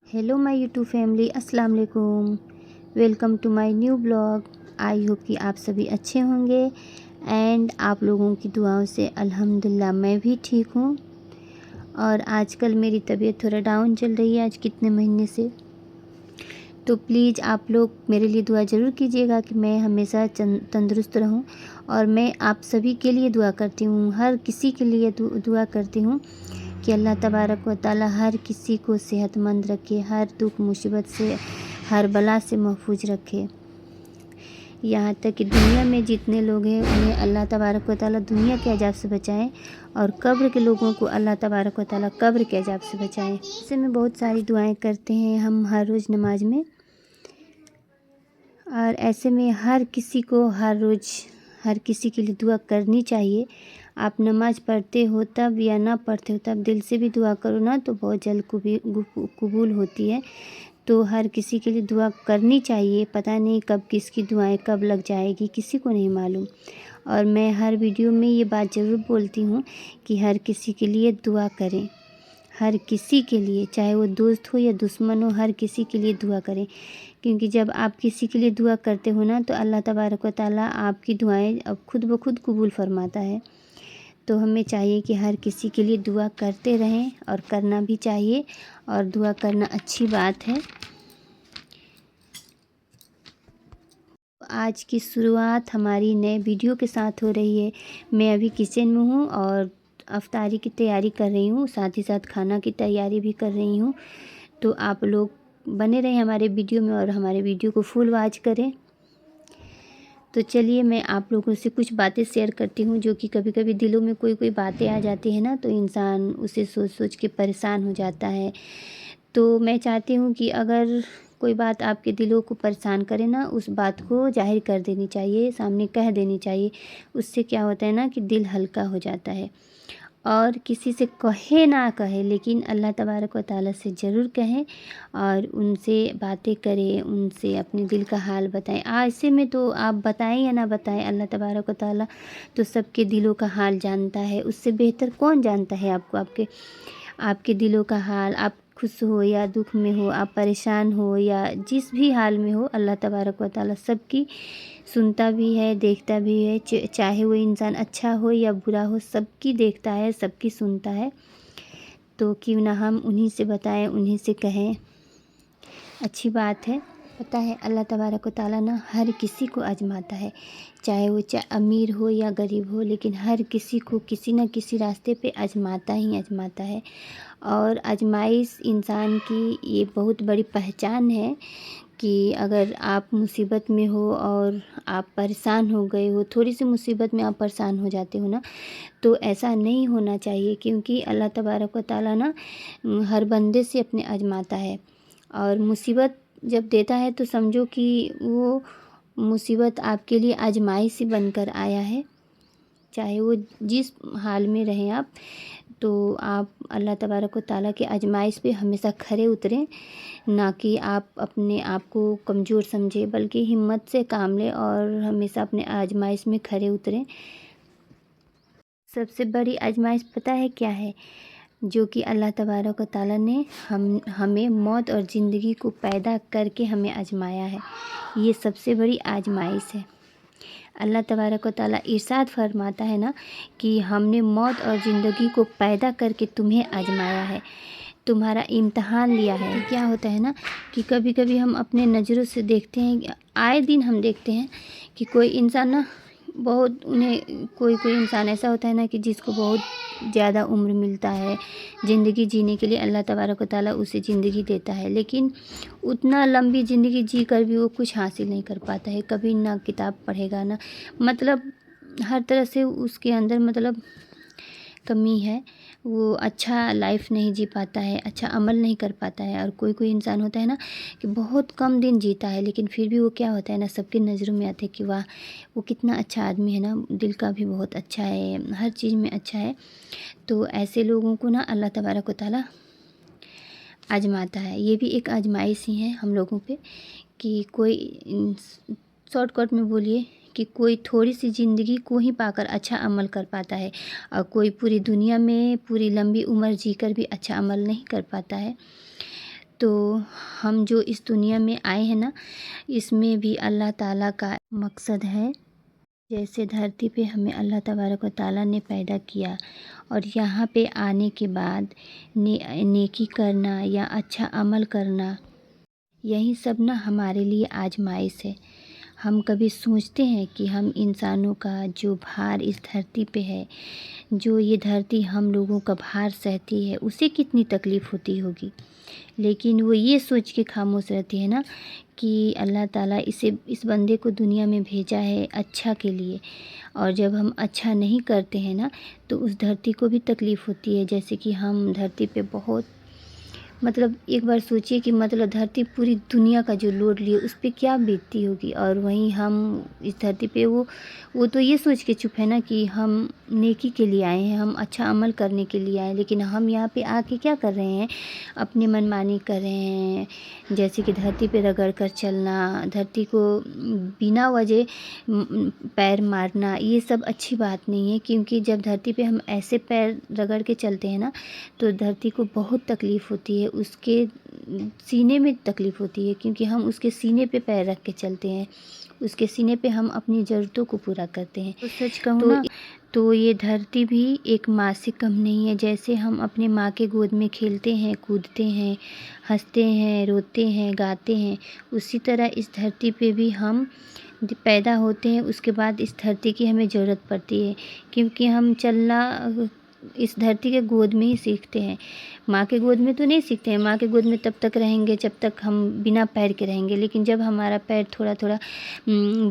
Hello my YouTube family, अस्सलाम वालेकुम। Welcome to my new blog. I hope कि आप सभी अच्छे होंगे एंड आप लोगों की दुआओं से अल्हम्दुलिल्लाह मैं भी ठीक हूँ। और आजकल मेरी तबीयत थोड़ा डाउन चल रही है आज कितने महीने से, तो प्लीज़ आप लोग मेरे लिए दुआ ज़रूर कीजिएगा कि मैं हमेशा तंदुरुस्त रहूं। और मैं आप सभी के लिए दुआ करती हूँ, हर किसी के लिए दुआ करती हूँ कि अल्लाह तबारक व तआला हर किसी को सेहतमंद रखे, हर दुख मुसीबत से, हर बला से महफूज रखे। यहाँ तक कि दुनिया में जितने लोग हैं उन्हें अल्लाह तबारक व तआला दुनिया के अजाब से बचाएं और कब्र के लोगों को अल्लाह तबारक व तआला कब्र के अजाब से बचाएं। ऐसे में बहुत सारी दुआएं करते हैं हम हर रोज़ नमाज में, और ऐसे में हर किसी को हर रोज़ हर किसी के लिए दुआ करनी चाहिए। आप नमाज़ पढ़ते हो तब या ना पढ़ते हो तब दिल से भी दुआ करो ना तो बहुत जल्द कबूल होती है। तो हर किसी के लिए दुआ करनी चाहिए। पता नहीं कब किसकी दुआएं कब लग जाएगी, किसी को नहीं मालूम। और मैं हर वीडियो में ये बात ज़रूर बोलती हूँ कि हर किसी के लिए दुआ करें, हर किसी के लिए, चाहे वो दोस्त हो या दुश्मन हो, हर किसी के लिए दुआ करें। क्योंकि जब आप किसी के लिए दुआ करते हो ना तो अल्लाह तबारक व तआला आपकी दुआएं अब खुद ब खुद कबूल फरमाता है। तो हमें चाहिए कि हर किसी के लिए दुआ करते रहें और करना भी चाहिए, और दुआ करना अच्छी बात है। आज की शुरुआत हमारी नए वीडियो के साथ हो रही है। मैं अभी किचन में हूँ और अफ्तारी की तैयारी कर रही हूँ, साथ ही साथ खाना की तैयारी भी कर रही हूँ। तो आप लोग बने रहें हमारे वीडियो में और हमारे वीडियो को फुल वॉच करें। तो चलिए मैं आप लोगों से कुछ बातें शेयर करती हूँ जो कि कभी कभी दिलों में कोई कोई बातें आ जाती है ना, तो इंसान उसे सोच सोच के परेशान हो जाता है। तो मैं चाहती हूँ कि अगर कोई बात आपके दिलों को परेशान करे ना, उस बात को जाहिर कर देनी चाहिए, सामने कह देनी चाहिए। उससे क्या होता है ना कि दिल हल्का हो जाता है। और किसी से कहे ना कहे लेकिन अल्लाह तबारक व तआला से ज़रूर कहें और उनसे बातें करें, उनसे अपने दिल का हाल बताएं। ऐसे में तो आप बताएं या ना बताएं, अल्लाह तबारक व तआला तो सबके दिलों का हाल जानता है। उससे बेहतर कौन जानता है आपको, आपके दिलों का हाल। आप खुश हो या दुख में हो, आप परेशान हो या जिस भी हाल में हो, अल्लाह तबारक व तआला सबकी सुनता भी है, देखता भी है। चाहे वो इंसान अच्छा हो या बुरा हो, सबकी देखता है, सबकी सुनता है। तो क्यों ना हम उन्हीं से बताएं, उन्हीं से कहें, अच्छी बात है। पता है अल्लाह तबारक व तआला ना हर किसी को आजमाता है, चाहे वो अमीर हो या गरीब हो, लेकिन हर किसी को किसी न किसी रास्ते पे आजमाता ही आजमाता है। और आजमाइश इंसान की ये बहुत बड़ी पहचान है कि अगर आप मुसीबत में हो और आप परेशान हो गए हो, थोड़ी सी मुसीबत में आप परेशान हो जाते हो ना, तो ऐसा नहीं होना चाहिए। क्योंकि अल्लाह तबारक व तआला ना हर बंदे से अपने आजमाता है। और मुसीबत जब देता है तो समझो कि वो मुसीबत आपके लिए आजमाइश ही बनकर आया है। चाहे वो जिस हाल में रहें आप, तो आप अल्लाह तबारक व तआला के आजमाइश पे हमेशा खरे उतरें, ना कि आप अपने आप को कमज़ोर समझें, बल्कि हिम्मत से काम लें और हमेशा अपने आजमाइश में खरे उतरें। सबसे बड़ी आजमाइश पता है क्या है? जो कि अल्लाह तबारक व तआला ने हमें मौत और ज़िंदगी को पैदा करके हमें आजमाया है। ये सबसे बड़ी आजमाइश है। अल्लाह तबारक व तआला इरशाद फरमाता है ना कि हमने मौत और ज़िंदगी को पैदा करके तुम्हें आजमाया है, तुम्हारा इम्तहान लिया है। तो क्या होता है ना कि कभी कभी हम अपने नज़रों से देखते हैं, आए दिन हम देखते हैं कि कोई इंसान ना बहुत कोई इंसान ऐसा होता है ना कि जिसको बहुत ज़्यादा उम्र मिलता है ज़िंदगी जीने के लिए, अल्लाह तबारक व तआला उसे ज़िंदगी देता है, लेकिन उतना लंबी ज़िंदगी जी कर भी वो कुछ हासिल नहीं कर पाता है। कभी ना किताब पढ़ेगा ना, मतलब हर तरह से उसके अंदर मतलब कमी है। वो अच्छा लाइफ नहीं जी पाता है, अच्छा अमल नहीं कर पाता है। और कोई इंसान होता है ना कि बहुत कम दिन जीता है, लेकिन फिर भी वो क्या होता है ना, सबकी नज़रों में आते हैं कि वाह वो कितना अच्छा आदमी है ना, दिल का भी बहुत अच्छा है, हर चीज़ में अच्छा है। तो ऐसे लोगों को ना अल्लाह तबारक व तआला आजमाता है। ये भी एक आजमाइश ही है हम लोगों पे कि कोई शॉर्टकट में बोलिए कि कोई थोड़ी सी ज़िंदगी को ही पाकर अच्छा अमल कर पाता है, और कोई पूरी दुनिया में पूरी लंबी उम्र जीकर भी अच्छा अमल नहीं कर पाता है। تو ہم جو اس دنیا میں آئے ہیں نا، اس میں بھی اللہ تعالیٰ کا مقصد ہے۔ جیسے دھرتی پہ ہمیں اللہ تبارک و تعالیٰ نے پیدا کیا، اور یہاں پہ آنے کے بعد نیکی کرنا یا اچھا عمل کرنا، یہی سب نا ہمارے لیے آزمائش ہے۔ ہم کبھی سوچتے ہیں کہ ہم انسانوں کا جو بھار اس دھرتی پہ ہے، جو یہ دھرتی ہم لوگوں کا بھار سہتی ہے، اسے کتنی تکلیف ہوتی ہوگی؟ لیکن وہ یہ سوچ کے خاموش رہتی ہے نا کہ اللہ تعالیٰ اس بندے کو دنیا میں بھیجا ہے اچھا کے لیے، اور جب ہم اچھا نہیں کرتے ہیں نا تو اس دھرتی کو بھی تکلیف ہوتی ہے۔ جیسے کہ ہم دھرتی پہ بہت ایک بار سوچیے کہ دھرتی پوری دنیا کا جو لوڈ لیے اس پہ کیا بیتتی ہوگی، اور وہیں ہم اس دھرتی پہ وہ تو یہ سوچ کے چپ ہے نا کہ ہم نیکی کے لیے آئے ہیں، ہم اچھا عمل کرنے کے لیے آئے ہیں، لیکن ہم یہاں پہ آ کے کیا کر رہے ہیں؟ اپنی منمانی کر رہے ہیں۔ جیسے کہ دھرتی پہ رگڑ کر چلنا، دھرتی کو بنا وجہ پیر مارنا، یہ سب اچھی بات نہیں ہے، کیونکہ جب دھرتی پہ ہم ایسے پیر رگڑ کے چلتے ہیں نا تو دھرتی کو بہت تکلیف ہوتی ہے، اس کے سینے میں تکلیف ہوتی ہے، کیونکہ ہم اس کے سینے پہ پیر رکھ کے چلتے ہیں، اس کے سینے پہ ہم اپنی ضرورتوں کو پورا کرتے ہیں۔ تو سچ کہوں نا تو یہ دھرتی بھی ایک ماں سے کم نہیں ہے۔ جیسے ہم اپنے ماں کے گود میں کھیلتے ہیں، کودتے ہیں، ہنستے ہیں، روتے ہیں، گاتے ہیں، اسی طرح اس دھرتی پہ بھی ہم پیدا ہوتے ہیں، اس کے بعد اس دھرتی کی ہمیں ضرورت پڑتی ہے، کیونکہ ہم چلنا اس دھرتی کے گود میں ہی سیکھتے ہیں، ماں کے گود میں تو نہیں سیکھتے ہیں۔ ماں کے گود میں تب تک رہیں گے جب تک ہم بنا پیر کے رہیں گے، لیکن جب ہمارا پیر تھوڑا تھوڑا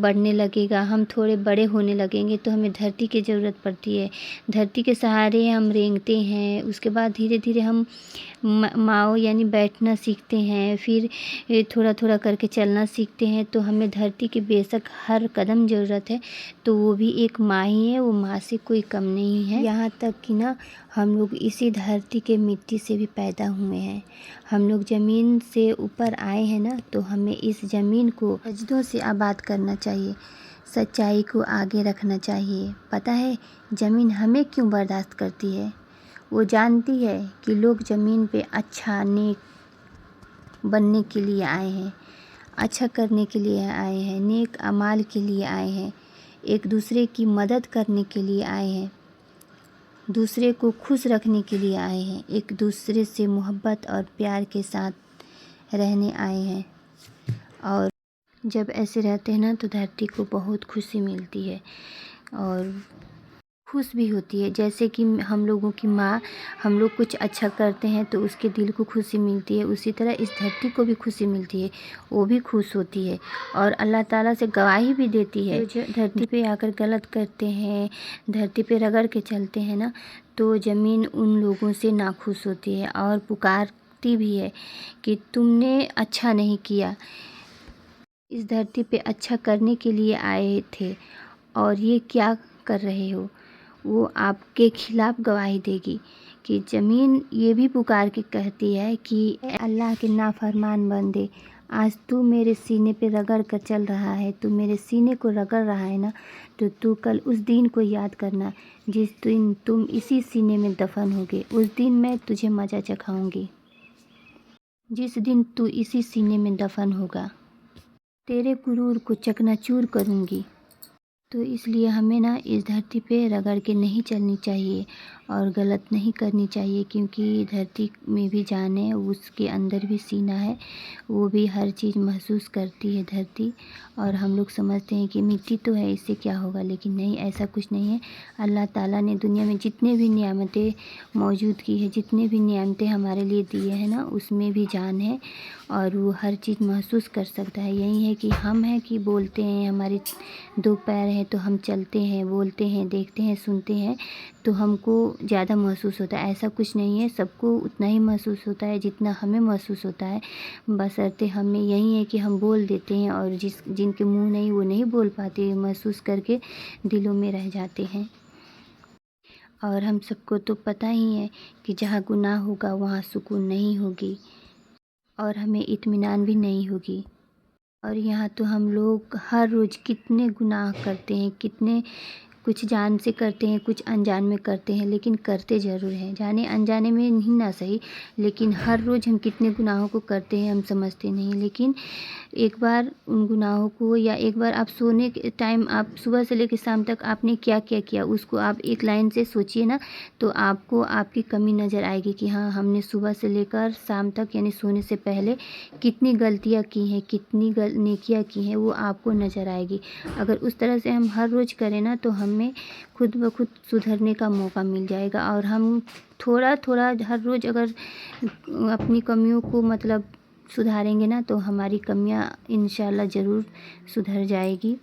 بڑھنے لگے گا، ہم تھوڑے بڑے ہونے لگیں گے تو ہمیں دھرتی کی ضرورت پڑتی ہے۔ دھرتی کے سہارے ہم رینگتے ہیں، اس کے بعد دھیرے دھیرے ہم ماؤ یعنی بیٹھنا سیکھتے ہیں، پھر تھوڑا تھوڑا کر کے چلنا سیکھتے ہیں۔ تو ہمیں دھرتی کی بے شک ہر قدم ضرورت ہے، تو وہ بھی ایک ماں ہی ہے، وہ ماں سے کوئی کم نہیں ہے۔ یہاں تک کہ نا ہم لوگ اسی دھرتی کے مٹی سے بھی پیدا ہوئے ہیں، ہم لوگ زمین سے اوپر آئے ہیں نا، تو ہمیں اس زمین کو سجدوں سے آباد کرنا چاہیے، سچائی کو آگے رکھنا چاہیے۔ پتہ ہے زمین ہمیں کیوں برداشت کرتی ہے؟ وہ جانتی ہے کہ لوگ زمین پہ اچھا نیک بننے کے لیے آئے ہیں، اچھا کرنے کے لیے آئے ہیں، نیک اعمال کے لیے آئے ہیں، ایک دوسرے کی مدد کرنے کے لیے آئے ہیں، دوسرے کو خوش رکھنے کے لیے آئے ہیں، ایک دوسرے سے محبت اور پیار کے ساتھ رہنے آئے ہیں۔ اور جب ایسے رہتے ہیں نا تو دھرتی کو بہت خوشی ملتی ہے اور خوش بھی ہوتی ہے۔ جیسے کہ ہم لوگوں کی ماں، ہم لوگ کچھ اچھا کرتے ہیں تو اس کے دل کو خوشی ملتی ہے، اسی طرح اس دھرتی کو بھی خوشی ملتی ہے، وہ بھی خوش ہوتی ہے اور اللہ تعالیٰ سے گواہی بھی دیتی ہے۔ جو دھرتی پہ آ کر غلط کرتے ہیں، دھرتی پہ رگڑ کے چلتے ہیں نا، تو زمین ان لوگوں سے ناخوش ہوتی ہے اور پکارتی بھی ہے کہ تم نے اچھا نہیں کیا، اس دھرتی پہ اچھا کرنے کے لیے آئے تھے اور یہ کیا کر رہے ہو۔ وہ آپ کے خلاف گواہی دے گی کہ زمین یہ بھی پکار کے کہتی ہے کہ اے اللہ کے نافرمان بندے، آج تو میرے سینے پہ رگڑ کر چل رہا ہے، تو میرے سینے کو رگڑ رہا ہے نا، تو کل اس دن کو یاد کرنا جس دن تم اسی سینے میں دفن ہوگے، اس دن میں تجھے مزہ چکھاؤں گی، جس دن تو اسی سینے میں دفن ہوگا تیرے غرور کو چکنا چور کروں گی۔ تو اس لیے ہمیں نا اس دھرتی پہ رگڑ کے نہیں چلنی چاہیے اور غلط نہیں کرنی چاہیے، کیونکہ دھرتی میں بھی جان ہے، اس کے اندر بھی سینہ ہے، وہ بھی ہر چیز محسوس کرتی ہے دھرتی، اور ہم لوگ سمجھتے ہیں کہ مٹی تو ہے، اس سے کیا ہوگا، لیکن نہیں، ایسا کچھ نہیں ہے۔ اللہ تعالیٰ نے دنیا میں جتنے بھی نعمتیں موجود کی ہے، جتنے بھی نعمتیں ہمارے لیے دیے ہیں نا، اس میں بھی جان ہے اور وہ ہر چیز محسوس کر سکتا ہے۔ یہی ہے کہ ہم ہیں کہ بولتے ہیں، ہمارے دو پیر ہیں تو ہم چلتے ہیں، بولتے ہیں، دیکھتے ہیں، سنتے ہیں، تو ہم کو زیادہ محسوس ہوتا ہے، ایسا کچھ نہیں ہے، سب کو اتنا ہی محسوس ہوتا ہے جتنا ہمیں محسوس ہوتا ہے، بشرطے ہمیں یہی ہے کہ ہم بول دیتے ہیں، اور جن کے منہ نہیں وہ نہیں بول پاتے، محسوس کر کے دلوں میں رہ جاتے ہیں۔ اور ہم سب کو تو پتہ ہی ہے کہ جہاں گناہ ہوگا وہاں سکون نہیں ہوگی اور ہمیں اطمینان بھی نہیں ہوگی۔ اور یہاں تو ہم لوگ ہر روز کتنے گناہ کرتے ہیں، کتنے कुछ जान से करते हैं, कुछ अनजान में करते हैं, लेकिन करते ज़रूर हैं, जाने अनजाने में ही ना सही, लेकिन हर रोज़ हम कितने गुनाहों को करते हैं हम समझते नहीं। लेकिन एक बार उन गुनाहों को, या एक बार आप सोने के टाइम, आप सुबह से लेकर शाम तक आपने क्या क्या किया उसको आप एक लाइन से सोचिए ना, तो आपको आपकी कमी नज़र आएगी कि हाँ, हमने सुबह से लेकर शाम तक यानी सोने से पहले कितनी गलतियाँ की हैं, कितनी नेकियाँ की हैं, वो आपको नज़र आएगी। अगर उस तरह से हम हर रोज़ करें ना, तो हमें खुद ब खुद सुधरने का मौका मिल जाएगा। और हम थोड़ा थोड़ा हर रोज़ अगर अपनी कमियों को मतलब सुधारेंगे ना, तो हमारी कमियां इंशाल्लाह ज़रूर सुधर जाएगी।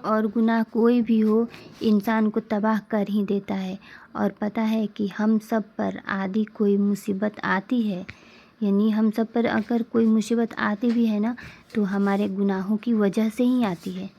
और गुनाह कोई भी हो, इंसान को तबाह कर ही देता है। और पता है कि हम सब पर आदि कोई मुसीबत आती है, यानी हम सब पर अगर कोई मुसीबत आती भी है ना, तो हमारे गुनाहों की वजह से ही आती है।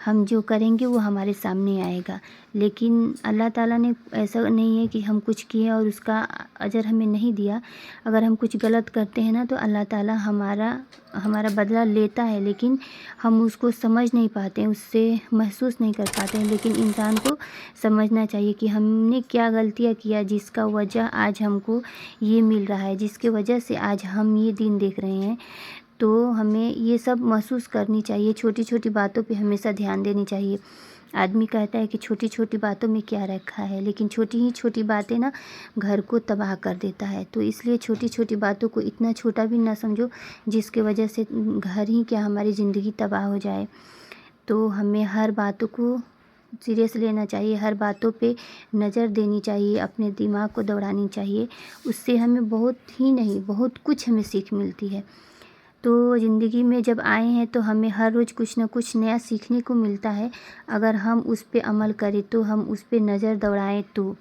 हम जो करेंगे वो हमारे सामने आएगा। लेकिन अल्लाह ताला ने ऐसा नहीं है कि हम कुछ किए और उसका अजर हमें नहीं दिया। अगर हम कुछ गलत करते हैं ना, तो अल्लाह ताला हमारा बदला लेता है, लेकिन हम उसको समझ नहीं पाते हैं, उससे महसूस नहीं कर पाते हैं। लेकिन इंसान को समझना चाहिए कि हमने क्या गलतियाँ किया जिसका वजह आज हमको ये मिल रहा है, जिसके वजह से आज हम ये दिन देख रहे हैं। तो हमें ये सब महसूस करनी चाहिए। छोटी छोटी बातों पे हमेशा ध्यान देनी चाहिए। आदमी कहता है कि छोटी छोटी बातों में क्या रखा है, लेकिन छोटी ही छोटी बातें ना घर को तबाह कर देता है। तो इसलिए छोटी छोटी बातों को इतना छोटा भी ना समझो जिसके वजह से घर ही क्या हमारी ज़िंदगी तबाह हो जाए। तो हमें हर बातों को सीरियस लेना चाहिए, हर बातों पे नज़र देनी चाहिए, अपने दिमाग को दौड़ानी चाहिए। उससे हमें बहुत ही नहीं, बहुत कुछ हमें सीख मिलती है। तो ज़िंदगी में जब आए हैं तो हमें हर रोज़ कुछ ना कुछ नया सीखने को मिलता है। अगर हम उस पे अमल करें, तो हम उस पे नज़र दौड़ाएं, तो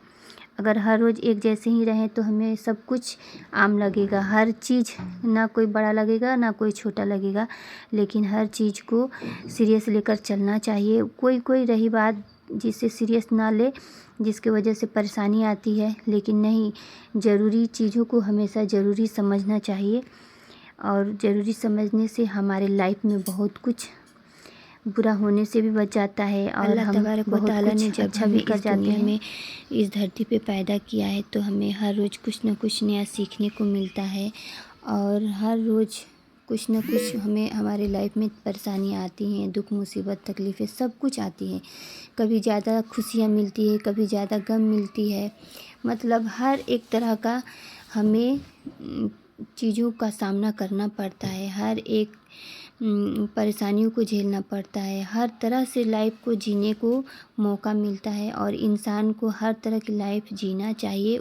अगर हर रोज़ एक जैसे ही रहें तो हमें सब कुछ आम लगेगा। हर चीज़ ना कोई बड़ा लगेगा ना कोई छोटा लगेगा, लेकिन हर चीज़ को सीरियस लेकर चलना चाहिए। कोई कोई रही बात जिसे सीरियस ना ले, जिसकी वजह से परेशानी आती है, लेकिन नहीं, ज़रूरी चीज़ों को हमेशा ज़रूरी समझना चाहिए। और ज़रूरी समझने से हमारे लाइफ में बहुत कुछ बुरा होने से भी बच जाता है। और हम बहुत कुछ अच्छा भी कर जाते हैं। हमें इस धरती पे पैदा किया है, तो हमें हर रोज़ कुछ ना कुछ नया सीखने को मिलता है। और हर रोज़ कुछ ना कुछ हमें हमारे लाइफ में परेशानियाँ आती हैं, दुख मुसीबत तकलीफ़ें सब कुछ आती हैं। कभी ज़्यादा खुशियाँ मिलती है, कभी ज़्यादा गम मिलती है। मतलब हर एक तरह का हमें चीज़ों का सामना करना पड़ता है, हर एक परेशानियों को झेलना पड़ता है। हर तरह से लाइफ को जीने को मौका मिलता है, और इंसान को हर तरह की लाइफ जीना चाहिए,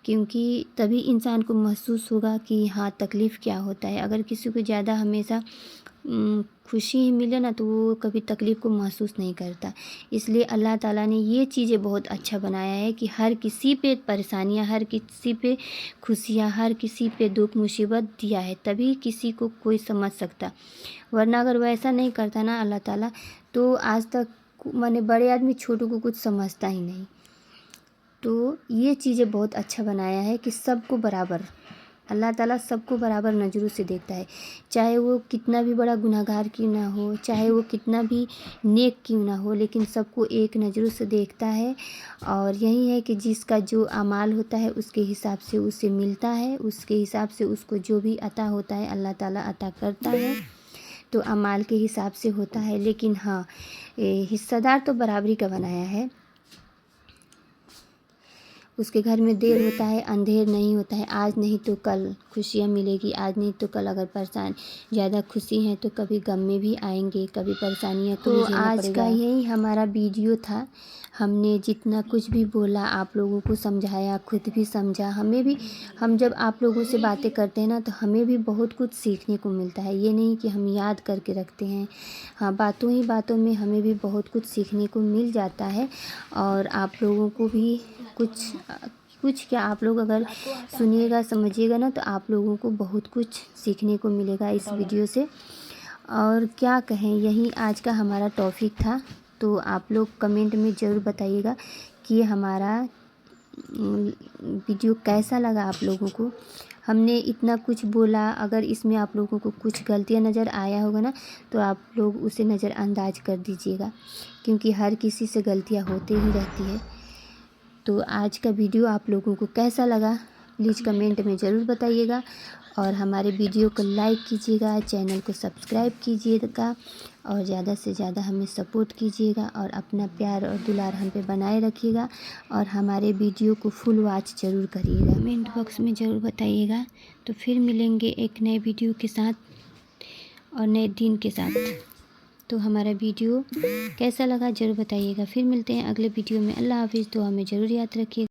क्योंकि तभी इंसान को महसूस होगा कि हाँ, तकलीफ़ क्या होता है। अगर किसी को ज़्यादा हमेशा खुशी ही मिले ना, तो वो कभी तकलीफ़ को महसूस नहीं करता। इसलिए अल्लाह ताला ने ये चीज़ें बहुत अच्छा बनाया है कि हर किसी पे परेशानियाँ, हर किसी पे खुशियाँ, हर किसी पे दुख मुसीबत दिया है, तभी किसी को कोई समझ सकता। वरना अगर वैसा नहीं करता ना अल्लाह ताला, तो आज तक माने बड़े आदमी छोटों को कुछ समझता ही नहीं। तो ये चीज़ें बहुत अच्छा बनाया है कि सबको बराबर, अल्लाह ताला सबको बराबर नज़रों से देखता है। चाहे वो कितना भी बड़ा गुनहगार क्यों ना हो, चाहे वो कितना भी नेक क्यों ना हो, लेकिन सबको एक नज़रों से देखता है। और यही है कि जिसका जो अमाल होता है उसके हिसाब से उसे मिलता है, उसके हिसाब से उसको जो भी अता होता है अल्लाह ताला अता करता है। तो अमाल के हिसाब से होता है। लेकिन हाँ, हिस्सेदार तो बराबरी का बनाया है। उसके घर में देर होता है, अंधेर नहीं होता है। आज नहीं तो कल खुशियाँ मिलेगी, आज नहीं तो कल। अगर परेशान ज़्यादा खुशी हैं तो कभी गम में भी आएंगे, कभी परेशानियाँ को भी झेलना पड़ेगा। आज का यही हमारा वीडियो था। हमने जितना कुछ भी बोला आप लोगों को समझाया, खुद भी समझा। हमें भी, हम जब आप लोगों से बातें करते हैं ना, तो हमें भी बहुत कुछ सीखने को मिलता है। ये नहीं कि हम याद करके रखते हैं, हाँ, बातों ही बातों में हमें भी बहुत कुछ सीखने को मिल जाता है। और आप लोगों को भी कुछ क्या, आप लोग अगर सुनिएगा समझिएगा ना, तो आप लोगों को बहुत कुछ सीखने को मिलेगा इस वीडियो से। और क्या कहें, यही आज का हमारा टॉपिक था। तो आप लोग कमेंट में ज़रूर बताइएगा कि हमारा वीडियो कैसा लगा आप लोगों को। ہم نے اتنا کچھ بولا، اگر اس میں آپ لوگوں کو کچھ غلطیاں نظر آیا ہوگا نا تو آپ لوگ اسے نظر انداز کر دیجیے گا، کیونکہ ہر کسی سے غلطیاں ہوتے ہی رہتی ہے۔ تو آج کا ویڈیو آپ لوگوں کو کیسا لگا پلیز کمنٹ میں ضرور بتائیے گا، اور ہمارے ویڈیو کو لائک کیجیے گا، چینل کو سبسکرائب کیجیے گا، اور زیادہ سے زیادہ ہمیں سپورٹ کیجیے گا، اور اپنا پیار اور دلار ہم پہ بنائے رکھیے گا، اور ہمارے ویڈیو کو فل واچ ضرور کریے گا، کمنٹ باکس میں ضرور بتائیے گا۔ تو پھر ملیں گے ایک نئے ویڈیو کے ساتھ اور نئے دن کے ساتھ۔ تو ہمارا ویڈیو کیسا لگا ضرور بتائیے گا، پھر ملتے ہیں اگلے ویڈیو میں۔ اللہ حافظ، دعا میں ضرور یاد رکھیے گا۔